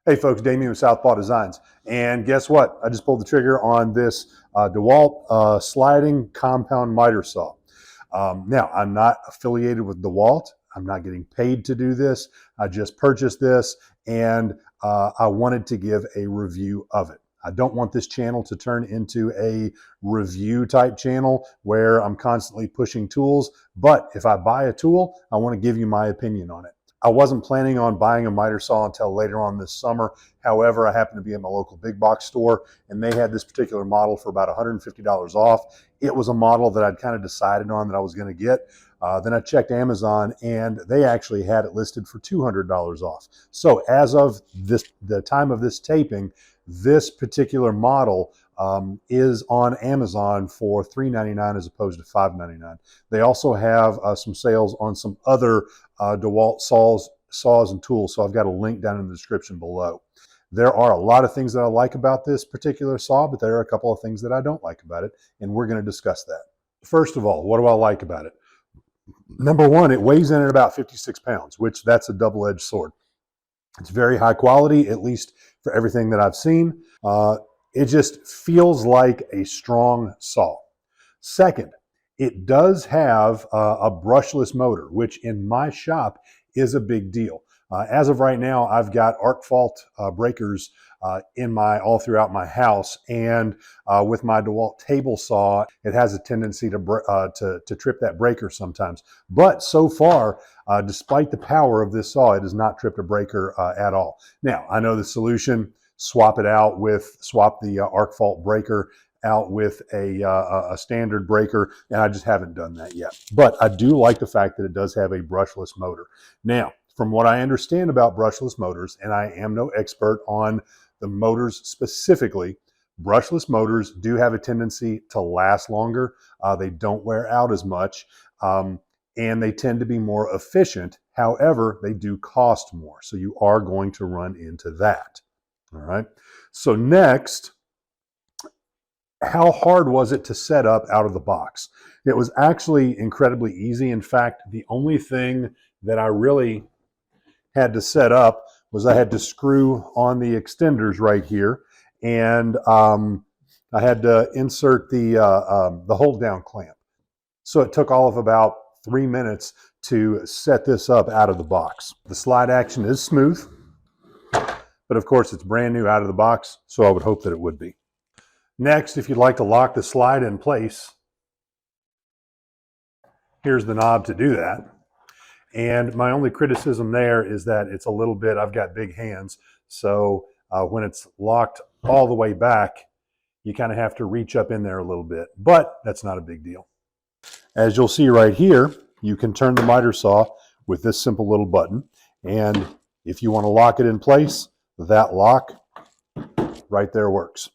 Hey folks, Damien with Southpaw Designs. And guess what? I just pulled the trigger on this Dewalt sliding compound miter saw. Now, I'm not affiliated with Dewalt. I'm not getting paid to do this. I just purchased this and I wanted to give a review of it. I don't want this channel to turn into a review type channel where I'm constantly pushing tools. But if I buy a tool, I want to give you my opinion on it. I wasn't planning on buying a miter saw until later on this summer. However, I happened to be at my local big box store and they had this particular model for about $150 off. It was a model that I'd kind of decided on that I was going to get. Then I checked Amazon and they actually had it listed for $200 off. So as of the time of this taping, this particular model is on Amazon for $3.99 as opposed to $5.99. They also have some sales on some other DeWalt saws and tools. So I've got a link down in the description below. There are a lot of things that I like about this particular saw, but there are a couple of things that I don't like about it, and we're going to discuss that. First of all, what do I like about it? Number one, it weighs in at about 56 pounds, which that's a double-edged sword. It's very high quality, at least for everything that I've seen. It just feels like a strong saw. Second, it does have a brushless motor, which in my shop is a big deal. As of right now, I've got arc fault breakers all throughout my house, and with my DeWalt table saw, it has a tendency to trip that breaker sometimes. But so far, despite the power of this saw, it has not tripped a breaker at all. Now, I know the solution: swap the arc fault breaker out with a standard breaker, and I just haven't done that yet. But I do like the fact that it does have a brushless motor. Now, from what I understand about brushless motors, and I am no expert on the motors specifically, brushless motors do have a tendency to last longer. They don't wear out as much, and they tend to be more efficient. However, they do cost more. So you are going to run into that. All right. So next, how hard was it to set up out of the box? It was actually incredibly easy. In fact, the only thing that I really had to set up was I had to screw on the extenders right here, and I had to insert the hold down clamp. So it took all of about 3 minutes to set this up out of the box. The slide action is smooth, but of course it's brand new out of the box, so I would hope that it would be. Next, if you'd like to lock the slide in place, here's the knob to do that. And my only criticism there is that it's a little bit, I've got big hands, so when it's locked all the way back, you kind of have to reach up in there a little bit, but that's not a big deal. As you'll see right here, you can turn the miter saw with this simple little button, and if you want to lock it in place, that lock right there works.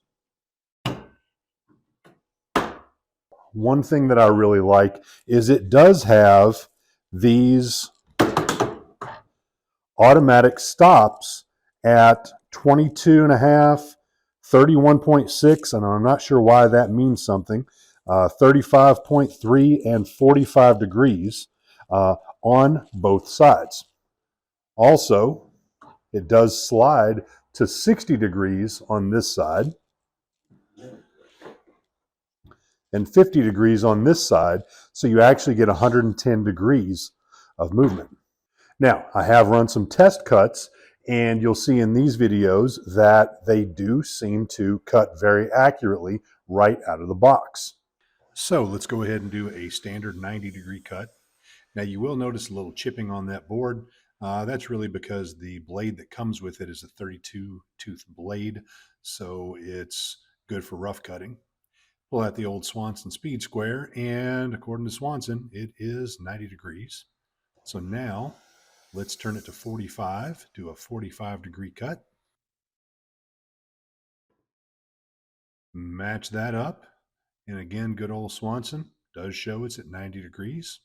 One thing that I really like is it does have these automatic stops at 22.5, 31.6, and I'm not sure why that means something, 35.3 and 45 degrees on both sides. Also, it does slide to 60 degrees on this side and 50 degrees on this side, so you actually get 110 degrees of movement. Now, I have run some test cuts, and you'll see in these videos that they do seem to cut very accurately right out of the box. So let's go ahead and do a standard 90-degree cut. Now, you will notice a little chipping on that board. That's really because the blade that comes with it is a 32-tooth blade, so it's good for rough cutting. Pull out the old Swanson speed square, and according to Swanson, it is 90 degrees. So now let's turn it to 45, do a 45-degree cut. Match that up. And again, good old Swanson does show it's at 90 degrees.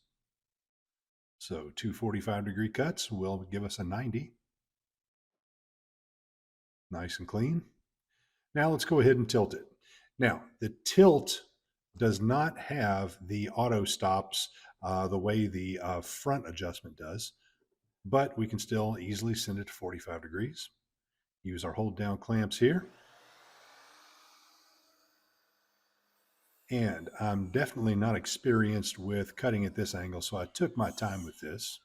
So two 45-degree cuts will give us a 90. Nice and clean. Now let's go ahead and tilt it. Now, the tilt does not have the auto stops the way the front adjustment does, but we can still easily send it to 45 degrees. Use our hold down clamps here. And I'm definitely not experienced with cutting at this angle, so I took my time with this.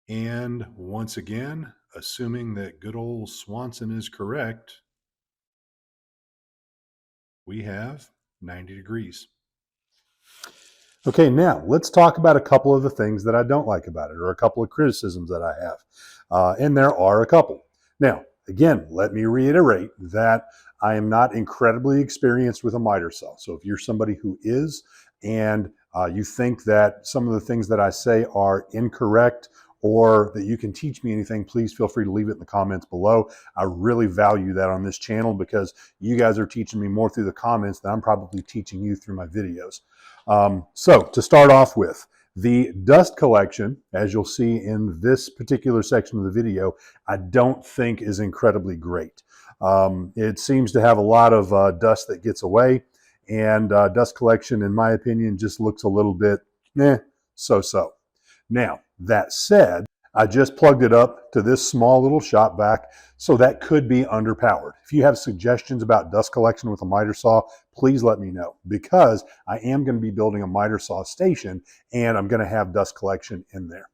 And once again, assuming that good old Swanson is correct, we have 90 degrees. Okay, now let's talk about a couple of the things that I don't like about it, or a couple of criticisms that I have. And there are a couple. Now, again, let me reiterate that I am not incredibly experienced with a miter saw. So if you're somebody who is, and you think that some of the things that I say are incorrect, or that you can teach me anything, please feel free to leave it in the comments below. I really value that on this channel, because you guys are teaching me more through the comments than I'm probably teaching you through my videos. So to start off with, the dust collection, as you'll see in this particular section of the video, I don't think is incredibly great. It seems to have a lot of dust that gets away, and dust collection, in my opinion, just looks a little bit so-so. Now, that said, I just plugged it up to this small little shop vac, so that could be underpowered. If you have suggestions about dust collection with a miter saw, please let me know, because I am going to be building a miter saw station, and I'm going to have dust collection in there.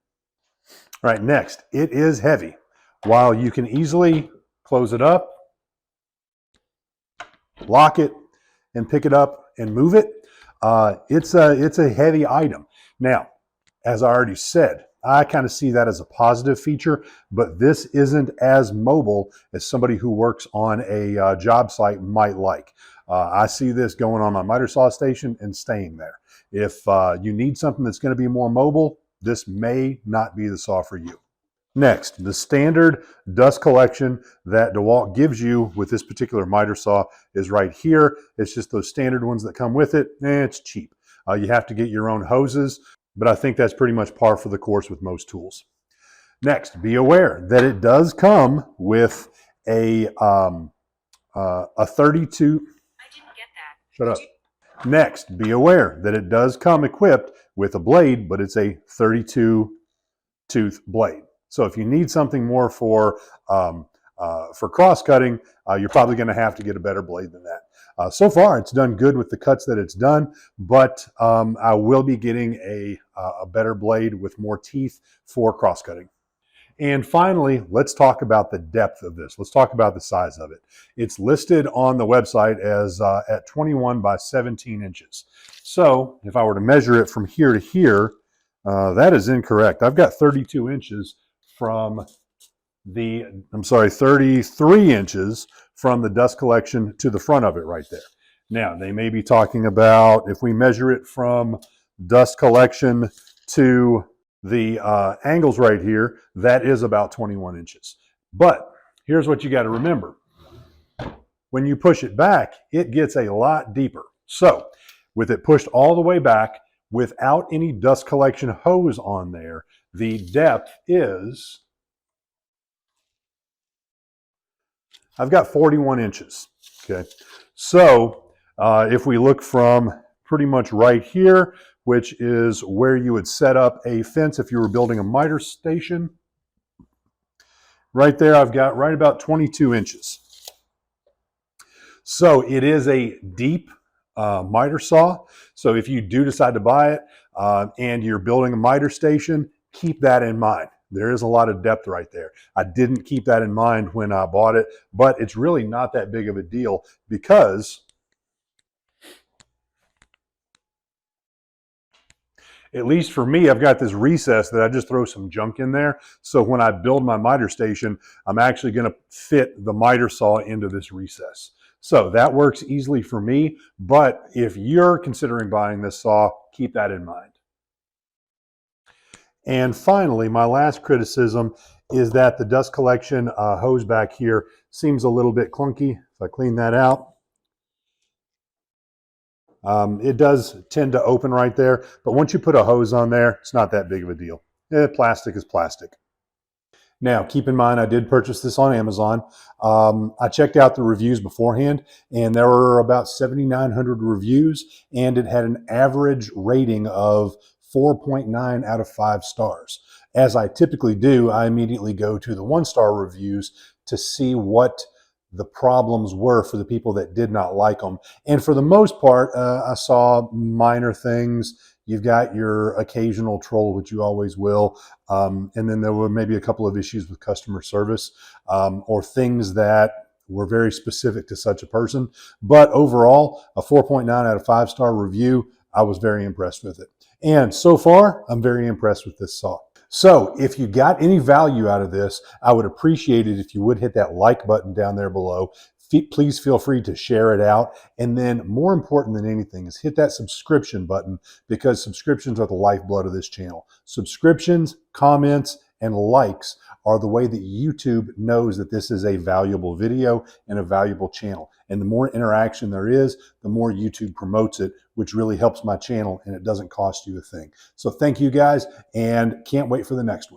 All right, next, it is heavy. While you can easily close it up, lock it, and pick it up and move it, it's a heavy item. Now, as I already said, I kind of see that as a positive feature, but this isn't as mobile as somebody who works on a job site might like. I see this going on my miter saw station and staying there. If you need something that's going to be more mobile, this may not be the saw for you. Next, the standard dust collection that Dewalt gives you with this particular miter saw is right here. It's just those standard ones that come with it. It's cheap. You have to get your own hoses, but I think that's pretty much par for the course with most tools. Next, be aware that it does come with a 32. I didn't get that. Shut up. Next, be aware that it does come equipped with a blade, but it's a 32 tooth blade. So if you need something more for cross cutting, you're probably going to have to get a better blade than that. So far, it's done good with the cuts that it's done, but I will be getting a better blade with more teeth for cross cutting. And finally, let's talk about the depth of this. Let's talk about the size of it. It's listed on the website as at 21 by 17 inches. So if I were to measure it from here to here, that is incorrect. I've got 32 inches from 33 inches from the dust collection to the front of it right there. Now, they may be talking about, if we measure it from dust collection to the angles right here, that is about 21 inches. But here's what you got to remember. When you push it back, it gets a lot deeper. So with it pushed all the way back, without any dust collection hose on there, the depth is, I've got 41 inches, okay? So if we look from pretty much right here, which is where you would set up a fence if you were building a miter station, right there I've got right about 22 inches. So it is a deep miter saw. So if you do decide to buy it and you're building a miter station, keep that in mind. There is a lot of depth right there. I didn't keep that in mind when I bought it, but it's really not that big of a deal, because at least for me, I've got this recess that I just throw some junk in there. So when I build my miter station, I'm actually going to fit the miter saw into this recess. So that works easily for me, but if you're considering buying this saw, keep that in mind. And finally, my last criticism is that the dust collection hose back here seems a little bit clunky. If I clean that out, it does tend to open right there, but once you put a hose on there, it's not that big of a deal. Plastic is plastic. Now, keep in mind, I did purchase this on Amazon. I checked out the reviews beforehand, and there were about 7,900 reviews, and it had an average rating of 4.9 out of 5 stars. As I typically do, I immediately go to the 1-star reviews to see what the problems were for the people that did not like them. And for the most part, I saw minor things. You've got your occasional troll, which you always will. And then there were maybe a couple of issues with customer service, or things that were very specific to such a person. But overall, a 4.9 out of 5-star review, I was very impressed with it. And so far, I'm very impressed with this saw. So if you got any value out of this, I would appreciate it if you would hit that like button down there below. Please feel free to share it out. And then more important than anything is hit that subscription button, because subscriptions are the lifeblood of this channel. Subscriptions, comments, and likes are the way that YouTube knows that this is a valuable video and a valuable channel. And the more interaction there is, the more YouTube promotes it, which really helps my channel, and it doesn't cost you a thing. So thank you guys, and can't wait for the next one.